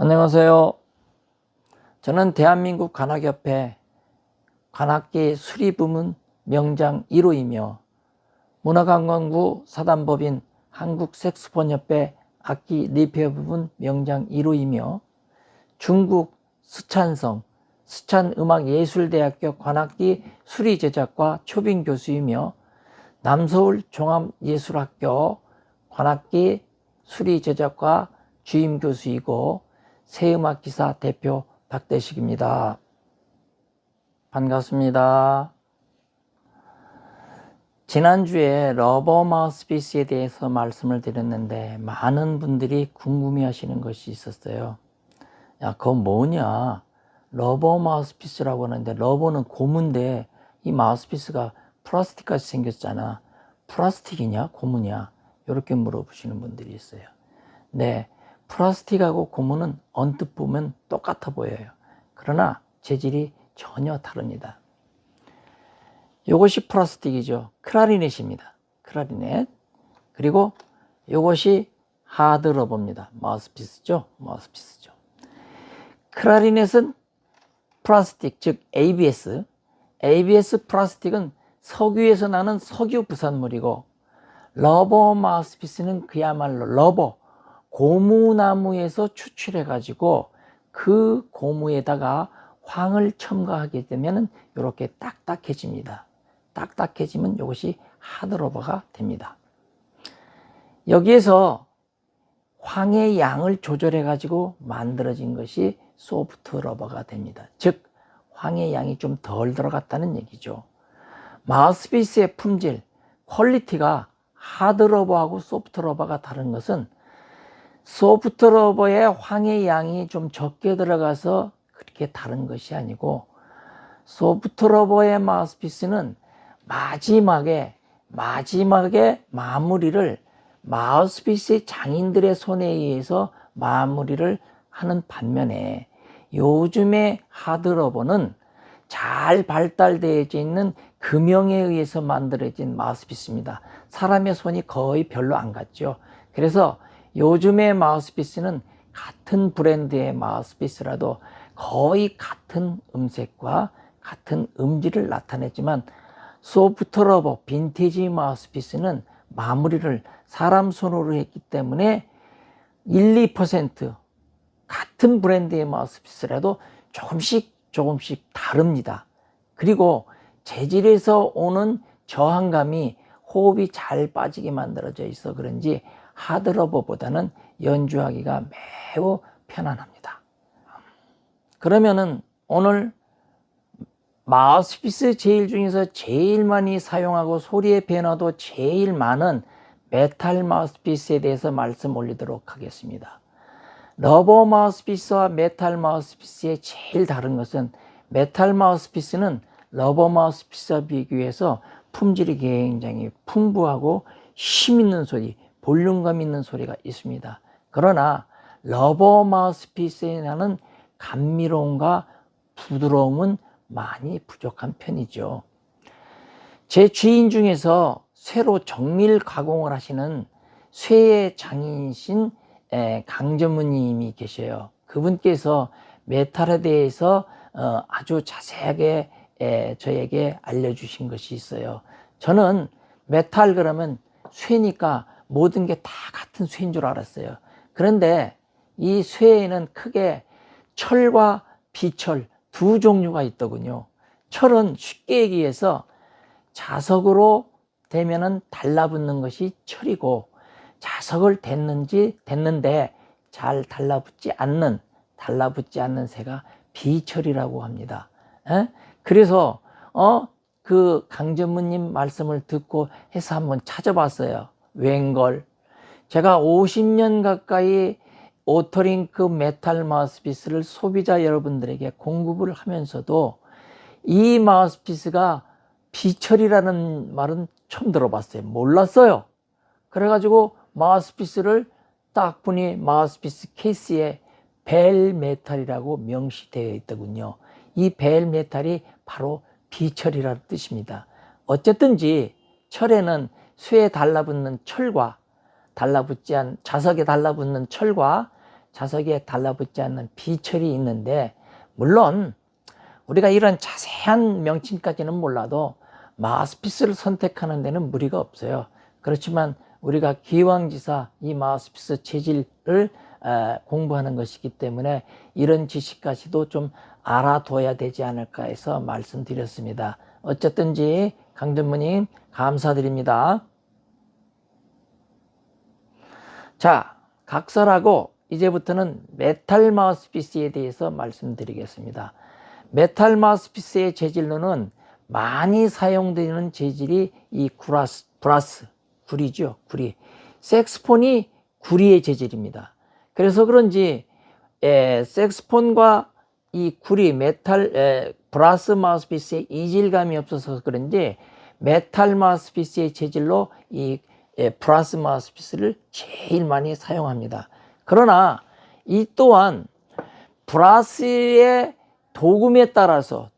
안녕하세요. 저는 대한민국 관악협회 관악기 수리부문 명장 1호이며 문화관광부 사단법인 한국색소폰협회 악기 리페어 부문 명장 1호이며 중국 스촨성 스촨음악예술대학교 관악기 수리제작과 초빙교수이며 남서울 종합예술학교 관악기 수리제작과 주임교수이고 새음악기사 대표 박대식입니다. 반갑습니다. 지난주에 러버 마우스피스에 대해서 말씀을 드렸는데 많은 분들이 궁금해 하시는 것이 있었어요. 야, 그건 뭐냐? 러버 마우스피스라고 하는데 러버는 고무인데 이 마우스피스가 플라스틱같이 생겼잖아. 플라스틱이냐 고무냐? 이렇게 물어보시는 분들이 있어요. 네, 플라스틱하고 고무는 언뜻 보면 똑같아 보여요. 그러나 재질이 전혀 다릅니다. 이것이 플라스틱이죠. 클라리넷입니다. 클라리넷. 그리고 이것이 하드 러버입니다. 마우스피스죠. 마우스피스죠. 클라리넷은 플라스틱, 즉 ABS. ABS 플라스틱은 석유에서 나는 석유 부산물이고 러버 마우스피스는 그야말로 러버, 고무나무에서 추출해 가지고 그 고무에다가 황을 첨가하게 되면 이렇게 딱딱해집니다. 딱딱해지면 이것이 하드러버가 됩니다. 여기에서 황의 양을 조절해 가지고 만들어진 것이 소프트 러버가 됩니다. 즉 황의 양이 좀 덜 들어갔다는 얘기죠. 마우스피스의 품질, 퀄리티가 하드러버하고 소프트러버가 다른 것은 소프트러버에 황의 양이 좀 적게 들어가서 그렇게 다른 것이 아니고 소프트러버의 마우스피스는 마지막에 마무리를 마우스피스 장인들의 손에 의해서 마무리를 하는 반면에 요즘의 하드러버는 잘 발달되어 있는 금형에 의해서 만들어진 마우스피스입니다. 사람의 손이 거의 별로 안 갔죠. 그래서 요즘의 마우스피스는 같은 브랜드의 마우스피스라도 거의 같은 음색과 같은 음질을 나타냈지만 소프트러버 빈티지 마우스피스는 마무리를 사람 손으로 했기 때문에 1~2% 같은 브랜드의 마우스피스라도 조금씩 다릅니다. 그리고 재질에서 오는 저항감이 호흡이 잘 빠지게 만들어져 있어 그런지 하드러버보다는 연주하기가 매우 편안합니다. 그러면은 오늘 마우스피스 제일 중에서 제일 많이 사용하고 소리의 변화도 제일 많은 메탈 마우스피스에 대해서 말씀 올리도록 하겠습니다. 러버 마우스피스와 메탈 마우스피스의 제일 다른 것은 메탈 마우스피스는 러버 마우스피스와 비교해서 품질이 굉장히 풍부하고 힘 있는 소리, 볼륨감 있는 소리가 있습니다. 그러나 러버 마우스피스에 나는 감미로움과 부드러움은 많이 부족한 편이죠. 제 지인 중에서 쇠로 정밀 가공을 하시는 쇠의 장인이신 강전무님이 계셔요. 그분께서 메탈에 대해서 아주 자세하게 저에게 알려주신 것이 있어요. 저는 메탈 그러면 쇠니까 모든 게 다 같은 쇠인 줄 알았어요. 그런데 이 쇠에는 크게 철과 비철 두 종류가 있더군요. 철은 쉽게 얘기해서 자석으로 되면은 달라붙는 것이 철이고 자석을 댔는데 잘 달라붙지 않는 새가 비철이라고 합니다. 그래서 그 강전무님 말씀을 듣고 해서 한번 찾아봤어요. 웬걸 제가 50년 가까이 오토링크 메탈 마우스피스를 소비자 여러분들에게 공급을 하면서도 이 마우스피스가 비철이라는 말은 처음 들어봤어요. 몰랐어요. 그래가지고 마우스피스를 딱 보니 마우스피스 케이스에 벨 메탈이라고 명시되어 있더군요. 이 벨 메탈이 바로 비철이라는 뜻입니다. 어쨌든지 철에는 쇠에 달라붙는 철과 자석에 달라붙는 철과 자석에 달라붙지 않는 비철이 있는데, 물론 우리가 이런 자세한 명칭까지는 몰라도 마우스피스를 선택하는 데는 무리가 없어요. 그렇지만 우리가 기왕지사 이 마우스피스 재질을 공부하는 것이기 때문에 이런 지식까지도 좀 알아둬야 되지 않을까 해서 말씀드렸습니다. 어쨌든지 강전무님 감사드립니다. 자, 각설하고 이제부터는 메탈 마우스피스에 대해서 말씀드리겠습니다. 메탈 마우스피스의 재질로는 많이 사용되는 재질이 이 브라스, 구리죠. 구리. 색스폰이 구리의 재질입니다. 그래서 그런지 색스폰과 이 구리, 메탈, 브라스 마우스피스의 이질감이 없어서 그런지 메탈 마우스피스의 재질로 이 브라스 마우스피스를 제일 많이 사용합니다. 그러나 이 또한 브라스의 도금에 따라서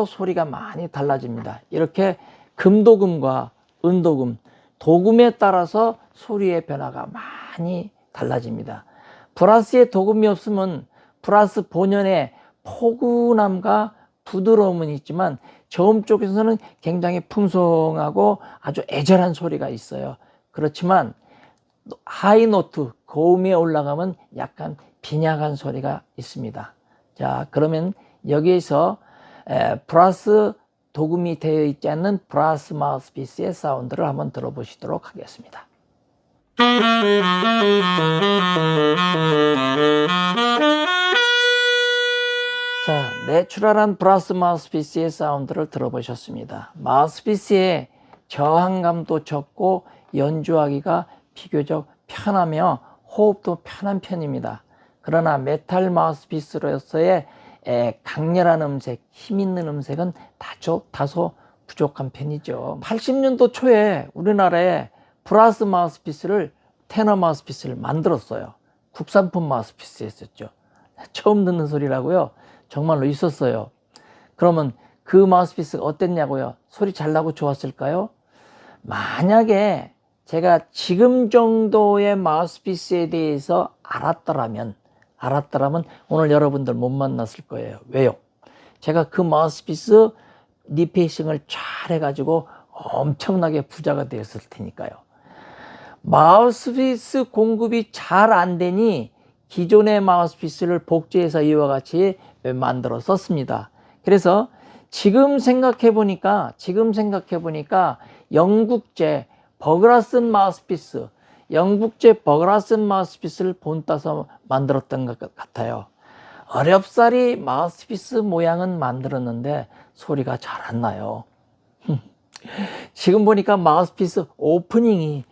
소리가 많이 달라집니다. 이렇게 금도금과 은도금, 도금에 따라서 소리의 변화가 많이 달라집니다. 브라스의 도금이 없으면 브라스 본연의 포근함과 부드러움은 있지만 저음 쪽에서는 굉장히 풍성하고 아주 애절한 소리가 있어요. 그렇지만 하이노트, 고음에 올라가면 약간 빈약한 소리가 있습니다. 자, 그러면 여기에서 브라스 도금이 되어 있지 않는 브라스 마우스피스의 사운드를 한번 들어보시도록 하겠습니다. 자, 내추럴한 브라스 마우스피스의 사운드를 들어보셨습니다. 마우스피스의 저항감도 적고 연주하기가 비교적 편하며 호흡도 편한 편입니다. 그러나 메탈 마우스피스로서의 강렬한 음색, 힘있는 음색은 다소 부족한 편이죠. 80년도 초에 우리나라에 브라스 마우스피스를, 테너 마우스피스를 만들었어요. 국산품 마우스피스였었죠. 처음 듣는 소리라고요. 정말로 있었어요. 그러면 그 마우스피스가 어땠냐고요? 소리 잘 나고 좋았을까요? 만약에 제가 지금 정도의 마우스피스에 대해서 알았더라면 오늘 여러분들 못 만났을 거예요. 왜요? 제가 그 마우스피스 리페이싱을 잘 해가지고 엄청나게 부자가 되었을 테니까요. 마우스피스 공급이 잘 안 되니 기존의 마우스피스를 복제해서 이와 같이 만들어 썼습니다. 그래서 지금 생각해 보니까 영국제 버그라슨 마우스피스를 본따서 만들었던 것 같아요. 어렵사리 마우스피스 모양은 만들었는데 소리가 잘 안 나요. 지금 보니까 마우스피스 오프닝이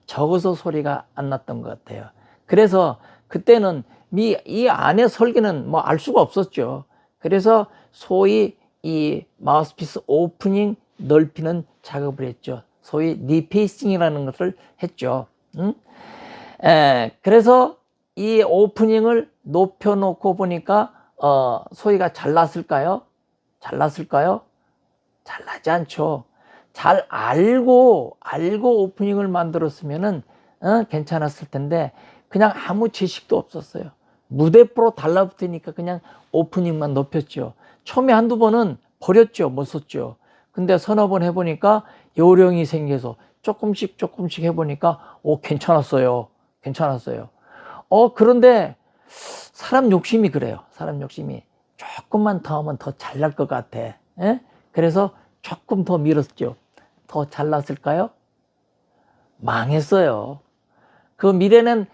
적어서 소리가 안 났던 것 같아요. 그래서 그때는 이 안에 설계는 뭐 알 수가 없었죠. 그래서 소위 이 마우스피스 오프닝 넓히는 작업을 했죠. 소위 리페이싱이라는 것을 했죠. 그래서 이 오프닝을 높여놓고 보니까 소리가 잘 났을까요? 잘 나지 않죠. 잘 알고 오프닝을 만들었으면은 괜찮았을 텐데 그냥 아무 지식도 없었어요. 무대 프로 달라붙으니까 그냥 오프닝만 높였죠. 처음에 한두 번은 버렸죠. 못 썼죠. 근데 서너 번 해보니까 요령이 생겨서 조금씩 해보니까 괜찮았어요. 그런데 사람 욕심이 그래요. 사람 욕심이 조금만 더 하면 더 잘날 것 같아. 그래서 조금 더 밀었죠. 더 잘났을까요? 망했어요. 그 밀어낸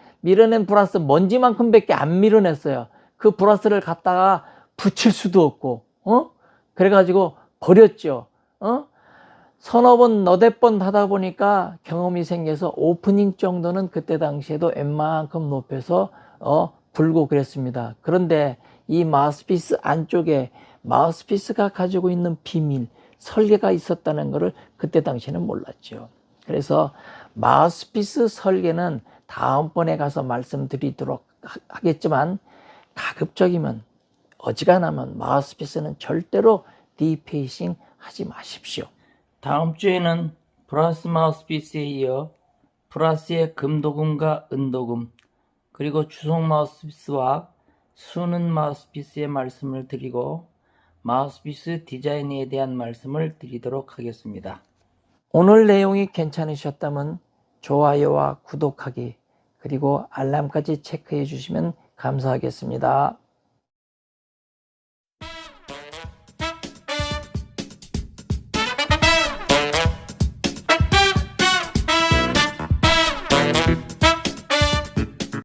브라스 먼지만큼 밖에 안 밀어냈어요. 그 브라스를 갖다가 붙일 수도 없고, 그래가지고 버렸죠. 서너 번, 너댓 번 하다 보니까 경험이 생겨서 오프닝 정도는 그때 당시에도 웬만큼 높여서 불고 그랬습니다. 그런데 이 마우스피스 안쪽에 마우스피스가 가지고 있는 비밀, 설계가 있었다는 것을 그때 당시에는 몰랐죠. 그래서 마우스피스 설계는 다음번에 가서 말씀드리도록 하겠지만 가급적이면 어지간하면 마우스피스는 절대로 리페이싱 하지 마십시오. 다음 주에는 브라스 마우스피스에 이어 브라스의 금도금과 은도금, 그리고 주속 마우스피스와 수는 마우스피스의 말씀을 드리고 마우스피스 디자인에 대한 말씀을 드리도록 하겠습니다. 오늘 내용이 괜찮으셨다면 좋아요와 구독하기 그리고 알람까지 체크해 주시면 감사하겠습니다.